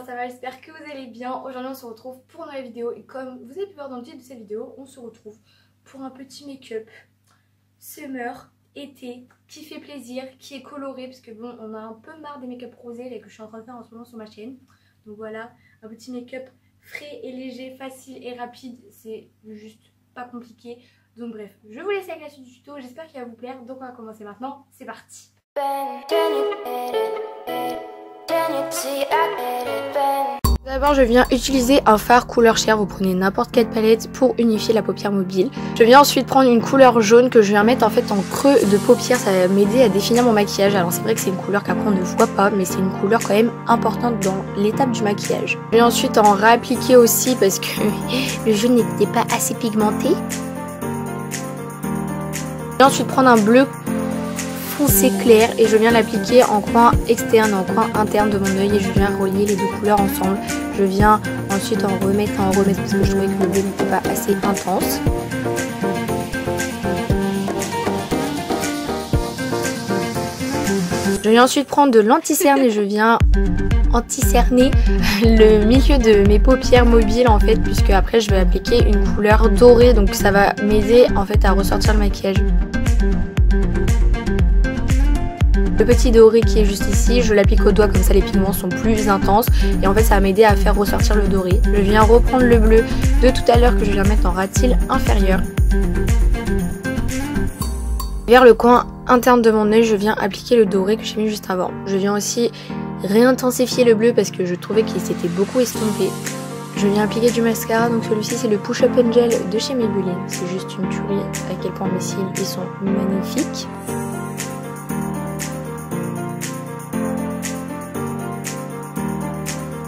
comment ça va? J'espère que vous allez bien. Aujourd'hui on se retrouve pour une nouvelle vidéo et comme vous avez pu voir dans le titre de cette vidéo, on se retrouve pour un petit make-up summer, été, qui fait plaisir, qui est coloré parce que bon, on a un peu marre des make-up rosés là, que je suis en train de faire en ce moment sur ma chaîne. Donc voilà, un petit make-up frais et léger, facile et rapide, c'est juste pas compliqué. Donc bref, je vous laisse avec la suite du tuto, j'espère qu'il va vous plaire. Donc on va commencer maintenant, c'est parti. D'abord je viens utiliser un fard couleur chair, vous prenez n'importe quelle palette pour unifier la paupière mobile. Je viens ensuite prendre une couleur jaune que je viens mettre en fait en creux de paupière, ça va m'aider à définir mon maquillage. Alors c'est vrai que c'est une couleur qu'après on ne voit pas, mais c'est une couleur quand même importante dans l'étape du maquillage. Je viens ensuite en réappliquer aussi parce que le jaune n'était pas assez pigmenté. Je viens ensuite prendre un bleu foncé clair et je viens l'appliquer en coin externe, en coin interne de mon œil et je viens relier les deux couleurs ensemble. Je viens ensuite en remettre parce que je trouvais que le bleu n'était pas assez intense. Je viens ensuite prendre de l'anti-cerne et je viens anti-cerner le milieu de mes paupières mobiles en fait, puisque après je vais appliquer une couleur dorée, donc ça va m'aider en fait à ressortir le maquillage. Le petit doré qui est juste ici, je l'applique au doigt comme ça les pigments sont plus intenses et en fait ça va m'aider à faire ressortir le doré. Je viens reprendre le bleu de tout à l'heure que je viens mettre en ras de cils inférieur. Vers le coin interne de mon œil, je viens appliquer le doré que j'ai mis juste avant. Je viens aussi réintensifier le bleu parce que je trouvais qu'il s'était beaucoup estompé. Je viens appliquer du mascara, donc celui-ci c'est le Push Up Angel de chez Maybelline. C'est juste une tuerie à quel point mes cils ils sont magnifiques.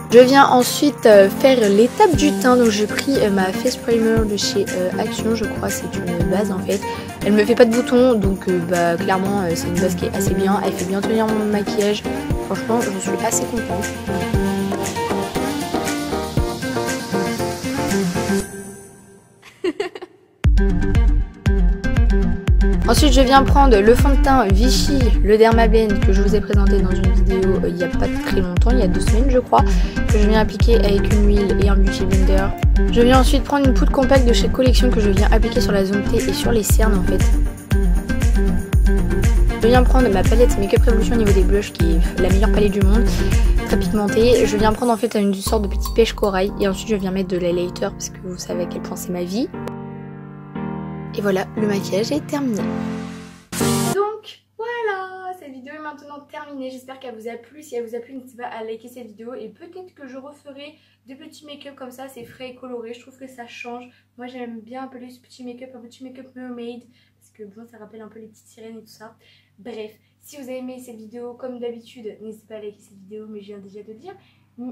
Je viens ensuite faire l'étape du teint, donc j'ai pris ma face primer de chez Action, je crois c'est une base en fait. Elle me fait pas de boutons, donc clairement c'est une base qui est assez bien, elle fait bien tenir mon maquillage, franchement je suis assez contente. Ensuite je viens prendre le fond de teint Vichy, le Dermablend que je vous ai présenté dans une vidéo il n'y a pas très longtemps, il y a 2 semaines je crois, que je viens appliquer avec une huile et un beauty blender. Je viens ensuite prendre une poudre compacte de chez Collection que je viens appliquer sur la zone T et sur les cernes en fait. Je viens prendre ma palette Make Up Revolution au niveau des blushs qui est la meilleure palette du monde, très pigmentée. Je viens prendre en fait une sorte de petit pêche corail et ensuite je viens mettre de l'highlighter parce que vous savez à quel point c'est ma vie. Et voilà, le maquillage est terminé. Donc voilà, cette vidéo est maintenant terminée. J'espère qu'elle vous a plu. Si elle vous a plu, n'hésitez pas à liker cette vidéo. Et peut-être que je referai des petits make-up comme ça, c'est frais et coloré. Je trouve que ça change. Moi j'aime bien appeler ce petit make-up un petit make-up mermaid. Parce que bon, ça rappelle un peu les petites sirènes et tout ça. Bref, si vous avez aimé cette vidéo, comme d'habitude, n'hésitez pas à liker cette vidéo, mais je viens déjà de le dire.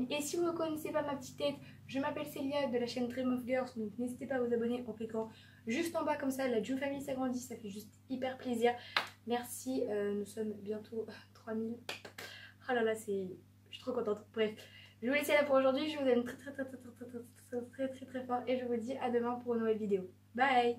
Et si vous ne connaissez pas ma petite tête, je m'appelle Célia de la chaîne Dream of Girls, donc n'hésitez pas à vous abonner en cliquant juste en bas comme ça, la Dream Family s'agrandit, ça fait juste hyper plaisir. Merci, nous sommes bientôt 3000. Oh là là, je suis trop contente. Bref, je vous laisse là pour aujourd'hui, je vous aime très fort et je vous dis à demain pour une nouvelle vidéo. Bye!